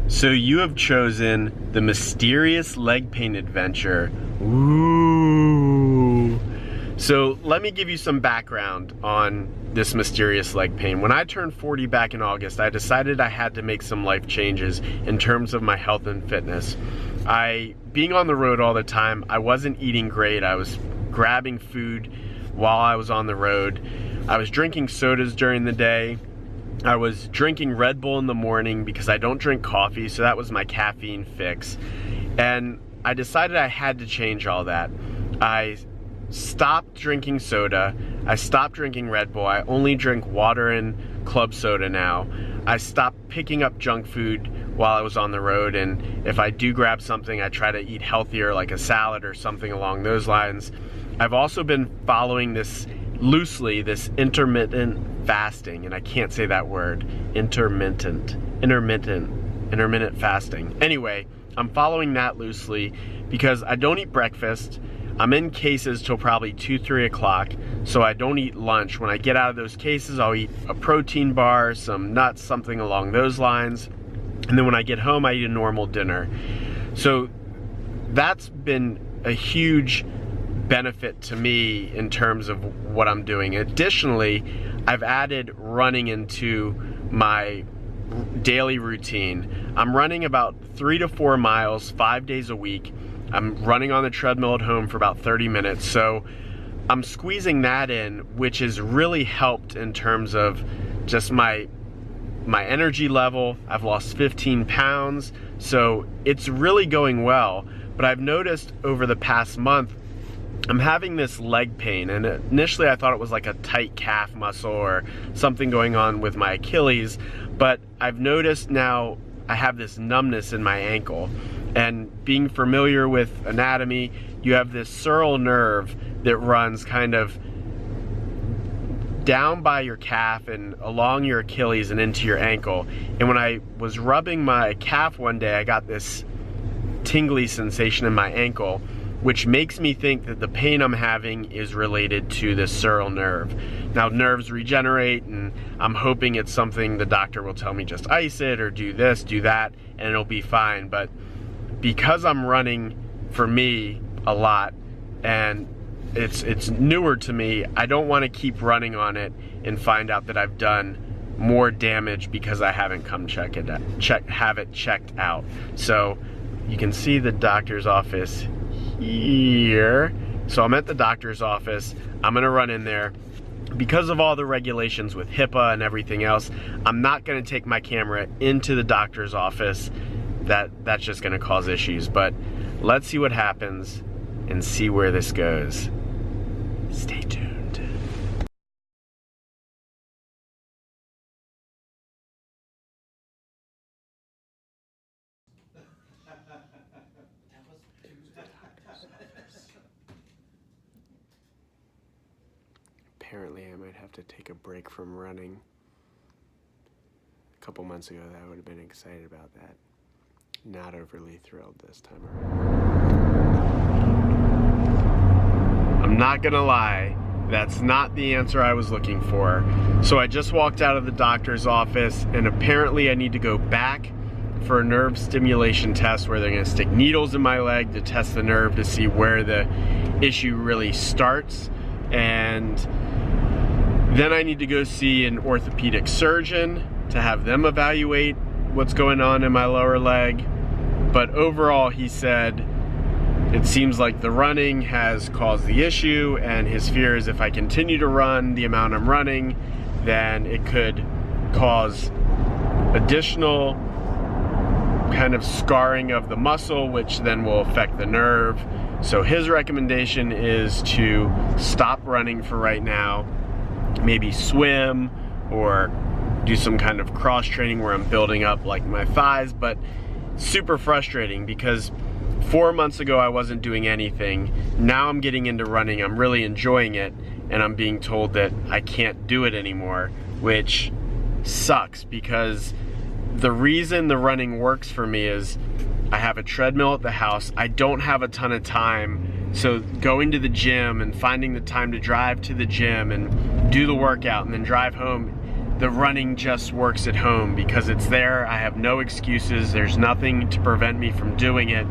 So you have chosen the mysterious leg pain adventure. Ooh. So let me give you some background on this mysterious leg pain. When I turned 40 back in August, I decided I had to make some life changes in terms of my health and fitness. Being on the road all the time, I wasn't eating great. I was grabbing food while I was on the road. I was drinking sodas during the day. I was drinking Red Bull in the morning because I don't drink coffee, so that was my caffeine fix. And I decided I had to change all that. I stopped drinking soda. I stopped drinking Red Bull. I only drink water and club soda now. I stopped picking up junk food while I was on the road, and if I do grab something, I try to eat healthier, like a salad or something along those lines. I've also been following this loosely, this intermittent fasting, and I can't say that word, intermittent fasting. Anyway, I'm following that loosely because I don't eat breakfast. I'm in cases till probably 2-3 o'clock, so I don't eat lunch. When I get out of those cases, I'll eat a protein bar, some nuts, something along those lines, and then when I get home, I eat a normal dinner. So that's been a huge benefit to me in terms of what I'm doing. Additionally, I've added running into my daily routine. I'm running about 3 to 4 miles 5 days a week. I'm running on the treadmill at home for about 30 minutes. So I'm squeezing that in, which has really helped in terms of just my energy level. I've lost 15 pounds, so it's really going well. But I've noticed over the past month, I'm having this leg pain, and initially I thought it was like a tight calf muscle or something going on with my Achilles, but I've noticed now I have this numbness in my ankle. And being familiar with anatomy, you have this sural nerve that runs kind of down by your calf and along your Achilles and into your ankle. And when I was rubbing my calf one day, I got this tingly sensation in my ankle, which makes me think that the pain I'm having is related to the sural nerve. Now, nerves regenerate, and I'm hoping it's something the doctor will tell me just ice it or do this, do that, and it'll be fine. But because I'm running for me a lot and it's newer to me, I don't want to keep running on it and find out that I've done more damage because I haven't come have it checked out. So you can see the doctor's office here. So I'm at the doctor's office. I'm gonna run in there. Because of all the regulations with HIPAA and everything else, I'm not gonna take my camera into the doctor's office. That's just gonna cause issues, but let's see what happens and see where this goes. Stay tuned. Apparently I might have to take a break from running. A couple months ago I would have been excited about that. Not overly thrilled this time around. I'm not gonna lie, that's not the answer I was looking for. So I just walked out of the doctor's office, and apparently I need to go back for a nerve stimulation test where they're gonna stick needles in my leg to test the nerve to see where the issue really starts. And then I need to go see an orthopedic surgeon to have them evaluate what's going on in my lower leg. But overall, he said it seems like the running has caused the issue, and his fear is if I continue to run the amount I'm running, then it could cause additional kind of scarring of the muscle, which then will affect the nerve. So his recommendation is to stop running for right now, maybe swim or do some kind of cross training where I'm building up like my thighs. But super frustrating because 4 months ago I wasn't doing anything. Now I'm getting into running, I'm really enjoying it, and I'm being told that I can't do it anymore, which sucks because the reason the running works for me is I have a treadmill at the house. I don't have a ton of time, so going to the gym and finding the time to drive to the gym and do the workout and then drive home, the running just works at home because it's there. I have no excuses. There's nothing to prevent me from doing it.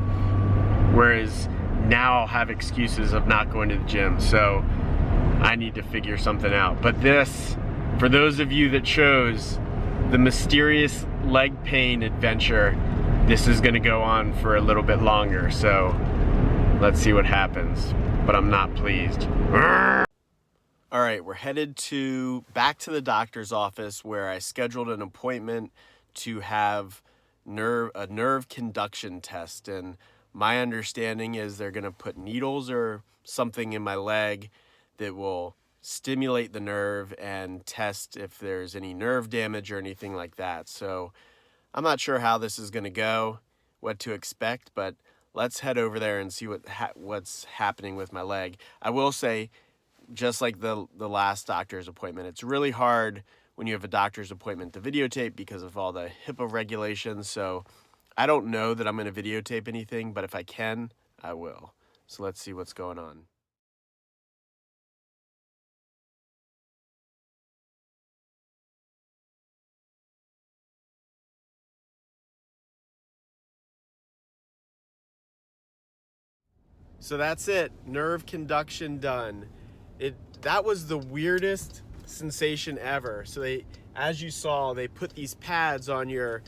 Whereas now I'll have excuses of not going to the gym. So I need to figure something out. But this, for those of you that chose the mysterious leg pain adventure, this is gonna go on for a little bit longer. So let's see what happens. But I'm not pleased. All right, we're headed back to the doctor's office where I scheduled an appointment to have a nerve conduction test. And my understanding is they're gonna put needles or something in my leg that will stimulate the nerve and test if there's any nerve damage or anything like that. So I'm not sure how this is gonna go, what to expect, but let's head over there and see what's happening with my leg. I will say, just like the last doctor's appointment, it's really hard when you have a doctor's appointment to videotape because of all the HIPAA regulations. So I don't know that I'm going to videotape anything, but if I can, I will. So let's see what's going on. So that's it, nerve conduction done. That was the weirdest sensation ever. So as you saw, they put these pads on your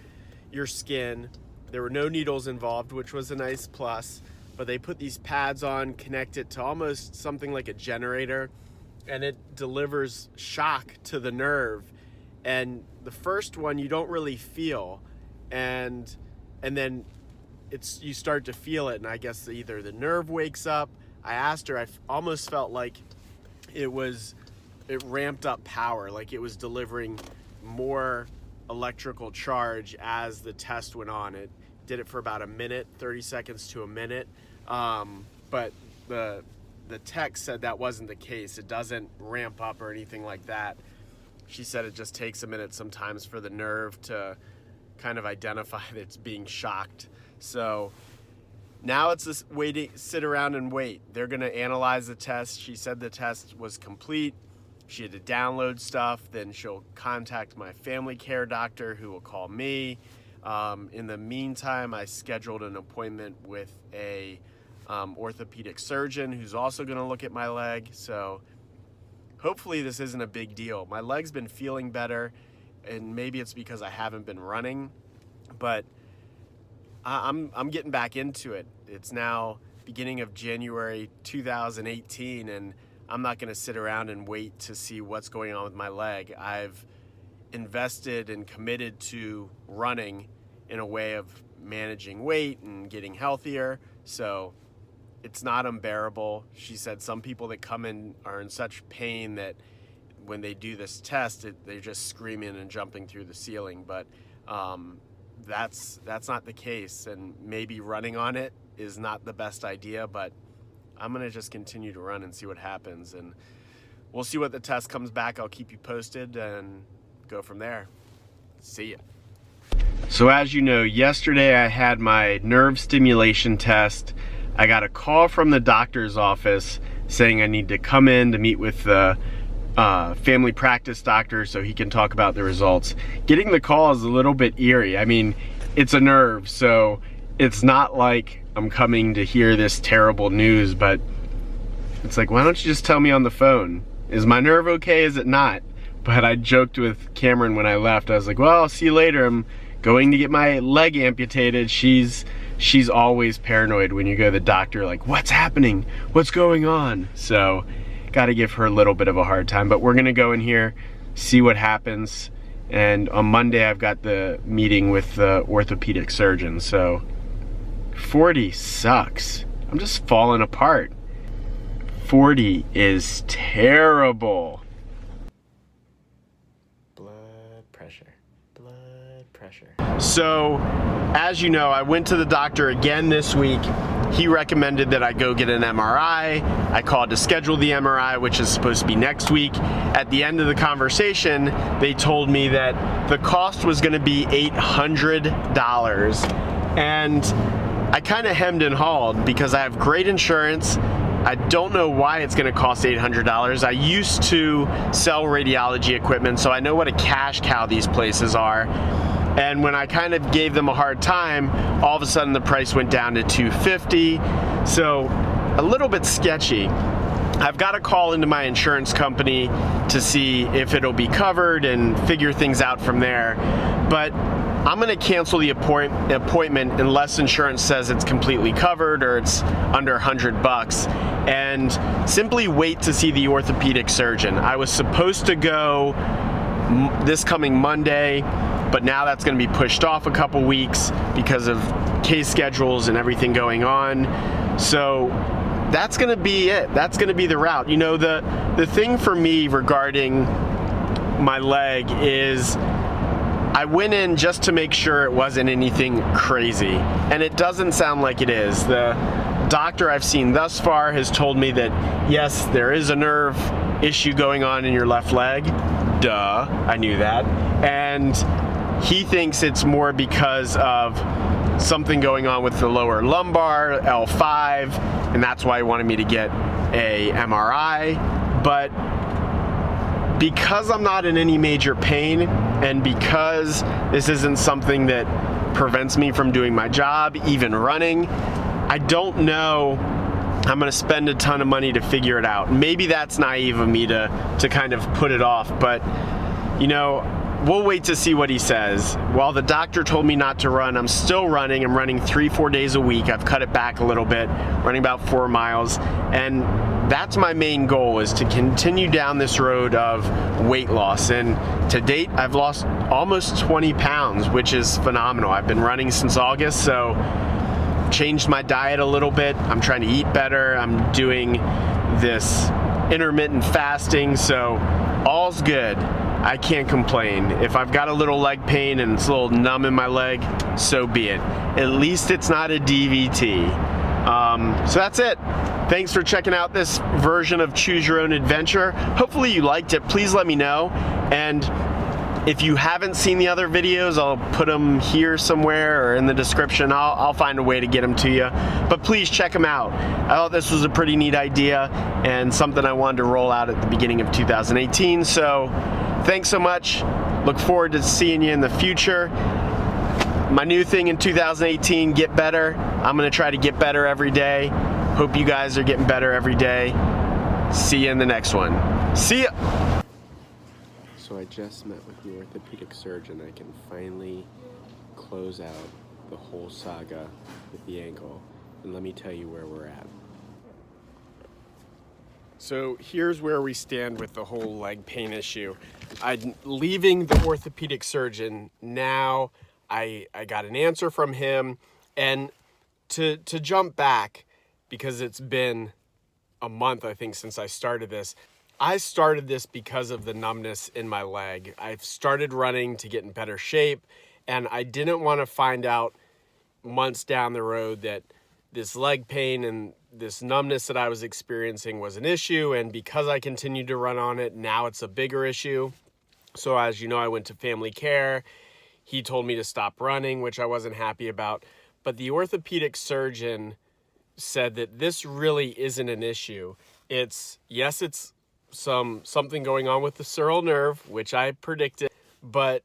skin. There were no needles involved, which was a nice plus, but they put these pads on, connect it to almost something like a generator, and it delivers shock to the nerve. And the first one you don't really feel, and then you start to feel it, and I guess either the nerve wakes up. I asked her, I almost felt like it ramped up power, like it was delivering more electrical charge as the test went on. It did it for about a minute, 30 seconds to a minute. But the tech said that wasn't the case. It doesn't ramp up or anything like that. She said it just takes a minute sometimes for the nerve to kind of identify that it's being shocked. So now it's just sit around and wait. They're gonna analyze the test. She said the test was complete. She had to download stuff. Then she'll contact my family care doctor who will call me. In the meantime, I scheduled an appointment with a orthopedic surgeon who's also gonna look at my leg. So hopefully this isn't a big deal. My leg's been feeling better, and maybe it's because I haven't been running, but I'm getting back into it. It's now beginning of January 2018, and I'm not going to sit around and wait to see what's going on with my leg. I've invested and committed to running in a way of managing weight and getting healthier, so it's not unbearable. She said some people that come in are in such pain that when they do this test, they're just screaming and jumping through the ceiling, but that's not the case, and maybe running on it is not the best idea, but I'm gonna just continue to run and see what happens, and we'll see what the test comes back. I'll keep you posted and go from there. See ya. So as you know, yesterday I had my nerve stimulation test. I got a call from the doctor's office saying I need to come in to meet with the family practice doctor so he can talk about the results. Getting the call is a little bit eerie. I mean, it's a nerve, so it's not like I'm coming to hear this terrible news, but it's like, why don't you just tell me on the phone? Is my nerve okay? Is it not? But I joked with Cameron when I left. I was like, well, I'll see you later. I'm going to get my leg amputated. She's always paranoid when you go to the doctor, like, what's happening? What's going on? So got to give her a little bit of a hard time, but we're gonna go in here, see what happens, and on Monday I've got the meeting with the orthopedic surgeon. So 40 sucks. I'm just falling apart. 40 is terrible. Blood pressure. So, as you know, I went to the doctor again this week. He recommended that I go get an MRI. I called to schedule the MRI, which is supposed to be next week. At the end of the conversation, they told me that the cost was gonna be $800. And I kind of hemmed and hawed because I have great insurance. I don't know why it's gonna cost $800. I used to sell radiology equipment, so I know what a cash cow these places are. And when I kind of gave them a hard time, all of a sudden the price went down to $250. So a little bit sketchy. I've got to call into my insurance company to see if it'll be covered and figure things out from there. But I'm going to cancel the appointment unless insurance says it's completely covered or it's under $100, and simply wait to see the orthopedic surgeon. I was supposed to go this coming Monday, but now that's going to be pushed off a couple weeks because of case schedules and everything going on. So that's going to be it. That's going to be the route. You know, the thing for me regarding my leg is I went in just to make sure it wasn't anything crazy, and it doesn't sound like it is. The doctor I've seen thus far has told me that yes, there is a nerve issue going on in your left leg. Duh, I knew that. And he thinks it's more because of something going on with the lower lumbar, L5, and that's why he wanted me to get a MRI. But because I'm not in any major pain, and because this isn't something that prevents me from doing my job, even running, I don't know I'm gonna spend a ton of money to figure it out. Maybe that's naive of me to kind of put it off, but you know, we'll wait to see what he says. While the doctor told me not to run, I'm still running. I'm running 3-4 days a week. I've cut it back a little bit, running about 4 miles. And that's my main goal, is to continue down this road of weight loss. And to date, I've lost almost 20 pounds, which is phenomenal. I've been running since August, so changed my diet a little bit. I'm trying to eat better. I'm doing this intermittent fasting, so all's good. I can't complain. If I've got a little leg pain and it's a little numb in my leg, so be it. At least it's not a DVT. So that's it. Thanks for checking out this version of Choose Your Own Adventure. Hopefully you liked it. Please let me know. And if you haven't seen the other videos, I'll put them here somewhere or in the description. I'll find a way to get them to you. But please check them out. I thought this was a pretty neat idea and something I wanted to roll out at the beginning of 2018. So thanks so much. Look forward to seeing you in the future. My new thing in 2018, get better. I'm gonna try to get better every day. Hope you guys are getting better every day. See you in the next one. See ya. So I just met with the orthopedic surgeon. I can finally close out the whole saga with the ankle. And let me tell you where we're at. So here's where we stand with the whole leg pain issue. I'm leaving the orthopedic surgeon now. I got an answer from him, and to jump back, because it's been a month, I think, since I started this. I started this because of the numbness in my leg. I've started running to get in better shape, and I didn't want to find out months down the road that this leg pain and this numbness that I was experiencing was an issue, and because I continued to run on it, now it's a bigger issue. So as you know, I went to family care. He told me to stop running, which I wasn't happy about. But the orthopedic surgeon said that this really isn't an issue. It's something going on with the sural nerve, which I predicted, but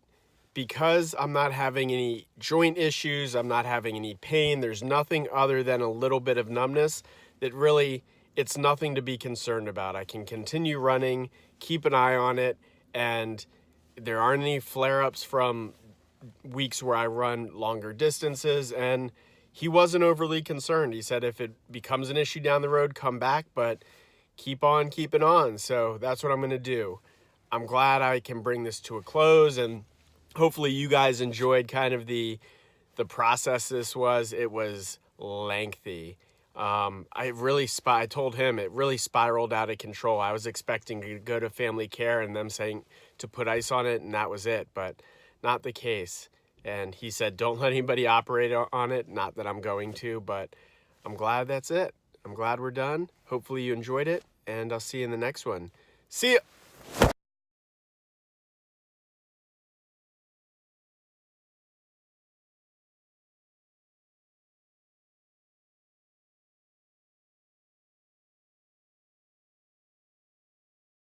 because I'm not having any joint issues, I'm not having any pain, there's nothing other than a little bit of numbness, that really, it's nothing to be concerned about. I can continue running, keep an eye on it, and there aren't any flare-ups from weeks where I run longer distances, and he wasn't overly concerned. He said if it becomes an issue down the road, come back, but keep on keeping on. So that's what I'm going to do. I'm glad I can bring this to a close, and hopefully you guys enjoyed kind of the process this was. It was lengthy. I told him it really spiraled out of control. I was expecting to go to family care and them saying to put ice on it, and that was it, but not the case. And he said, don't let anybody operate on it. Not that I'm going to, but I'm glad that's it. I'm glad we're done. Hopefully you enjoyed it, and I'll see you in the next one. See ya.